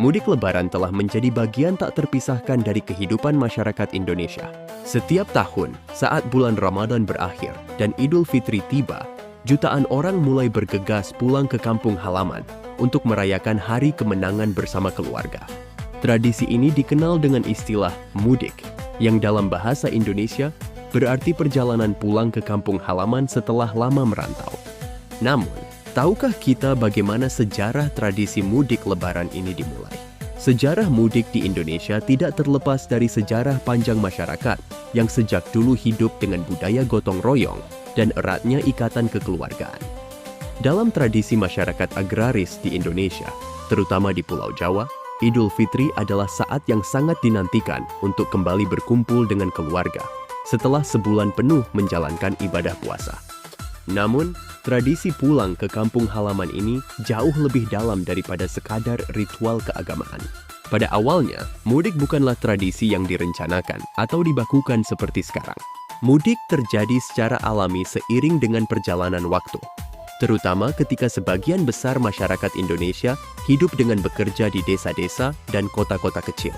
Mudik Lebaran telah menjadi bagian tak terpisahkan dari kehidupan masyarakat Indonesia. Setiap tahun, saat bulan Ramadan berakhir dan Idul Fitri tiba, jutaan orang mulai bergegas pulang ke kampung halaman untuk merayakan hari kemenangan bersama keluarga. Tradisi ini dikenal dengan istilah mudik, yang dalam bahasa Indonesia berarti perjalanan pulang ke kampung halaman setelah lama merantau. Namun, tahukah kita bagaimana sejarah tradisi mudik Lebaran ini dimulai? Sejarah mudik di Indonesia tidak terlepas dari sejarah panjang masyarakat yang sejak dulu hidup dengan budaya gotong royong dan eratnya ikatan kekeluargaan. Dalam tradisi masyarakat agraris di Indonesia, terutama di Pulau Jawa, Idul Fitri adalah saat yang sangat dinantikan untuk kembali berkumpul dengan keluarga setelah sebulan penuh menjalankan ibadah puasa. Namun, tradisi pulang ke kampung halaman ini jauh lebih dalam daripada sekadar ritual keagamaan. Pada awalnya, mudik bukanlah tradisi yang direncanakan atau dibakukan seperti sekarang. Mudik terjadi secara alami seiring dengan perjalanan waktu, terutama ketika sebagian besar masyarakat Indonesia hidup dengan bekerja di desa-desa dan kota-kota kecil.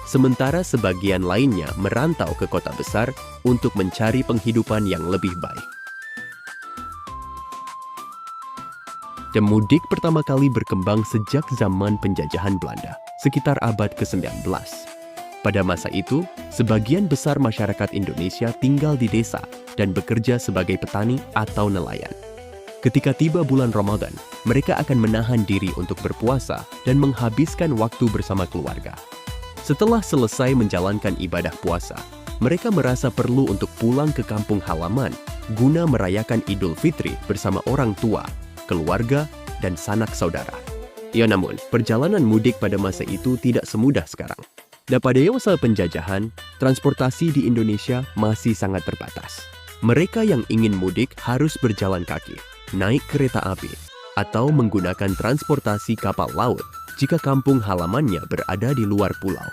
Sementara sebagian lainnya merantau ke kota besar untuk mencari penghidupan yang lebih baik. Dan mudik pertama kali berkembang sejak zaman penjajahan Belanda, sekitar abad ke-19. Pada masa itu, sebagian besar masyarakat Indonesia tinggal di desa dan bekerja sebagai petani atau nelayan. Ketika tiba bulan Ramadan, mereka akan menahan diri untuk berpuasa dan menghabiskan waktu bersama keluarga. Setelah selesai menjalankan ibadah puasa, mereka merasa perlu untuk pulang ke kampung halaman guna merayakan Idul Fitri bersama orang tua, keluarga, dan sanak saudara. Ya namun, perjalanan mudik pada masa itu tidak semudah sekarang. Dan pada masa penjajahan, transportasi di Indonesia masih sangat terbatas. Mereka yang ingin mudik harus berjalan kaki, naik kereta api, atau menggunakan transportasi kapal laut jika kampung halamannya berada di luar pulau.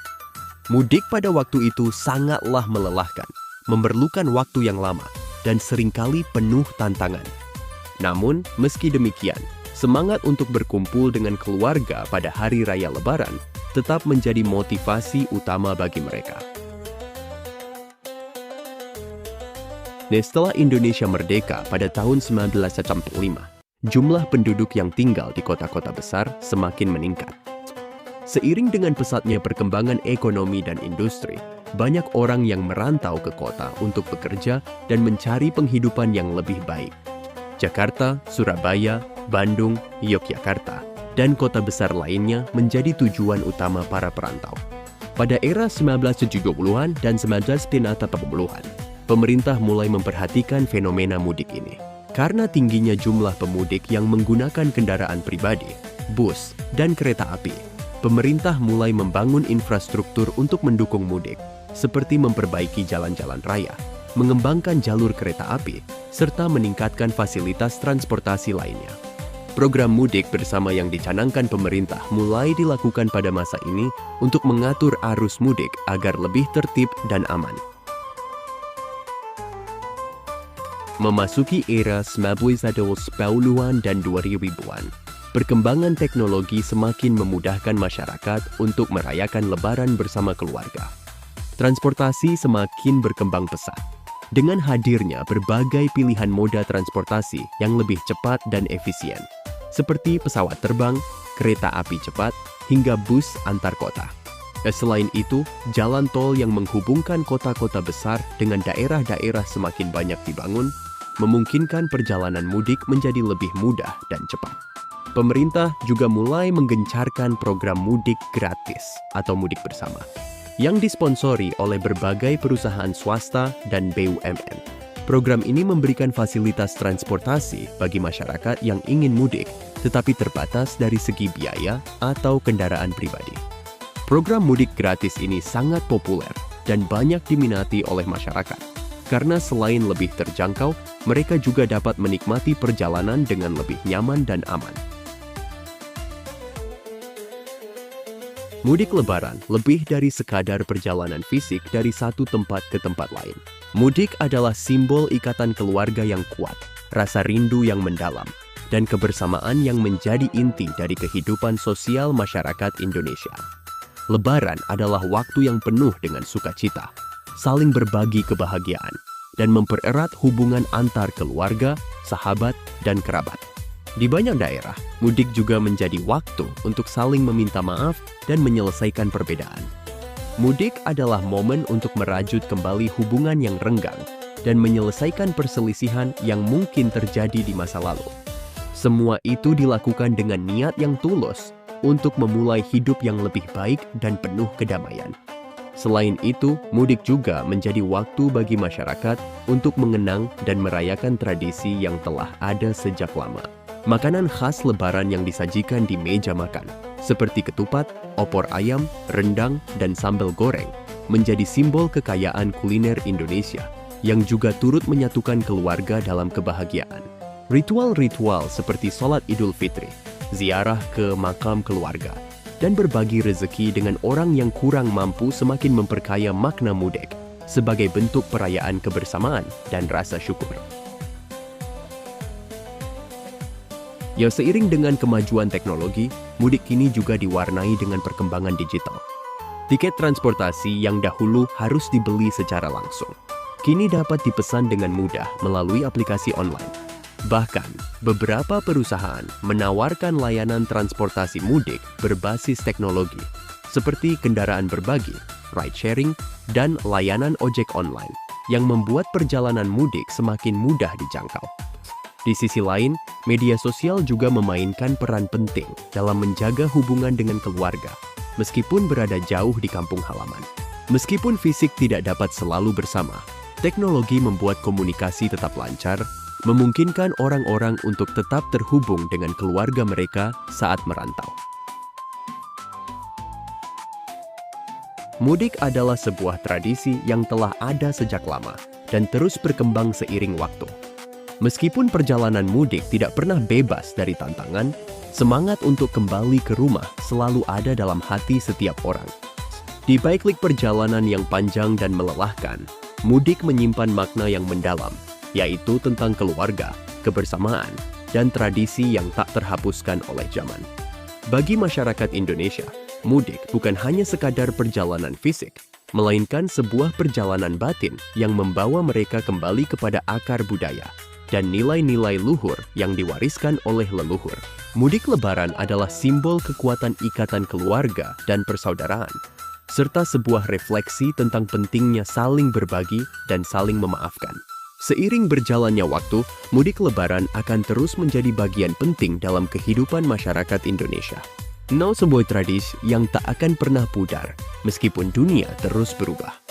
Mudik pada waktu itu sangatlah melelahkan, memerlukan waktu yang lama, dan seringkali penuh tantangan. Namun, meski demikian, semangat untuk berkumpul dengan keluarga pada hari raya Lebaran tetap menjadi motivasi utama bagi mereka. Nah, setelah Indonesia merdeka pada tahun 1945, jumlah penduduk yang tinggal di kota-kota besar semakin meningkat. Seiring dengan pesatnya perkembangan ekonomi dan industri, banyak orang yang merantau ke kota untuk bekerja dan mencari penghidupan yang lebih baik. Jakarta, Surabaya, Bandung, Yogyakarta, dan kota besar lainnya menjadi tujuan utama para perantau. Pada era 1970-an dan 1980-an, pemerintah mulai memperhatikan fenomena mudik ini. Karena tingginya jumlah pemudik yang menggunakan kendaraan pribadi, bus, dan kereta api, pemerintah mulai membangun infrastruktur untuk mendukung mudik, seperti memperbaiki jalan-jalan raya, mengembangkan jalur kereta api, serta meningkatkan fasilitas transportasi lainnya. Program mudik bersama yang dicanangkan pemerintah mulai dilakukan pada masa ini untuk mengatur arus mudik agar lebih tertib dan aman. Memasuki era 1990-an dan 2000-an, perkembangan teknologi semakin memudahkan masyarakat untuk merayakan Lebaran bersama keluarga. Transportasi semakin berkembang pesat, dengan hadirnya berbagai pilihan moda transportasi yang lebih cepat dan efisien, seperti pesawat terbang, kereta api cepat, hingga bus antar kota. Selain itu, jalan tol yang menghubungkan kota-kota besar dengan daerah-daerah semakin banyak dibangun, memungkinkan perjalanan mudik menjadi lebih mudah dan cepat. Pemerintah juga mulai menggencarkan program mudik gratis atau mudik bersama, yang disponsori oleh berbagai perusahaan swasta dan BUMN. Program ini memberikan fasilitas transportasi bagi masyarakat yang ingin mudik, tetapi terbatas dari segi biaya atau kendaraan pribadi. Program mudik gratis ini sangat populer dan banyak diminati oleh masyarakat, karena selain lebih terjangkau, mereka juga dapat menikmati perjalanan dengan lebih nyaman dan aman. Mudik Lebaran lebih dari sekadar perjalanan fisik dari satu tempat ke tempat lain. Mudik adalah simbol ikatan keluarga yang kuat, rasa rindu yang mendalam, dan kebersamaan yang menjadi inti dari kehidupan sosial masyarakat Indonesia. Lebaran adalah waktu yang penuh dengan sukacita, saling berbagi kebahagiaan, dan mempererat hubungan antar keluarga, sahabat, dan kerabat. Di banyak daerah, mudik juga menjadi waktu untuk saling meminta maaf dan menyelesaikan perbedaan. Mudik adalah momen untuk merajut kembali hubungan yang renggang dan menyelesaikan perselisihan yang mungkin terjadi di masa lalu. Semua itu dilakukan dengan niat yang tulus untuk memulai hidup yang lebih baik dan penuh kedamaian. Selain itu, mudik juga menjadi waktu bagi masyarakat untuk mengenang dan merayakan tradisi yang telah ada sejak lama. Makanan khas Lebaran yang disajikan di meja makan, seperti ketupat, opor ayam, rendang, dan sambal goreng, menjadi simbol kekayaan kuliner Indonesia yang juga turut menyatukan keluarga dalam kebahagiaan. Ritual-ritual seperti sholat Idul Fitri, ziarah ke makam keluarga, dan berbagi rezeki dengan orang yang kurang mampu semakin memperkaya makna mudik sebagai bentuk perayaan kebersamaan dan rasa syukur. Ya, seiring dengan kemajuan teknologi, mudik kini juga diwarnai dengan perkembangan digital. Tiket transportasi yang dahulu harus dibeli secara langsung, kini dapat dipesan dengan mudah melalui aplikasi online. Bahkan, beberapa perusahaan menawarkan layanan transportasi mudik berbasis teknologi, seperti kendaraan berbagi, ride-sharing, dan layanan ojek online, yang membuat perjalanan mudik semakin mudah dijangkau. Di sisi lain, media sosial juga memainkan peran penting dalam menjaga hubungan dengan keluarga, meskipun berada jauh di kampung halaman. Meskipun fisik tidak dapat selalu bersama, teknologi membuat komunikasi tetap lancar, memungkinkan orang-orang untuk tetap terhubung dengan keluarga mereka saat merantau. Mudik adalah sebuah tradisi yang telah ada sejak lama dan terus berkembang seiring waktu. Meskipun perjalanan mudik tidak pernah bebas dari tantangan, semangat untuk kembali ke rumah selalu ada dalam hati setiap orang. Di balik perjalanan yang panjang dan melelahkan, mudik menyimpan makna yang mendalam, yaitu tentang keluarga, kebersamaan, dan tradisi yang tak terhapuskan oleh zaman. Bagi masyarakat Indonesia, mudik bukan hanya sekadar perjalanan fisik, melainkan sebuah perjalanan batin yang membawa mereka kembali kepada akar budaya dan nilai-nilai luhur yang diwariskan oleh leluhur. Mudik Lebaran adalah simbol kekuatan ikatan keluarga dan persaudaraan, serta sebuah refleksi tentang pentingnya saling berbagi dan saling memaafkan. Seiring berjalannya waktu, mudik Lebaran akan terus menjadi bagian penting dalam kehidupan masyarakat Indonesia. Sebuah tradisi yang tak akan pernah pudar, meskipun dunia terus berubah.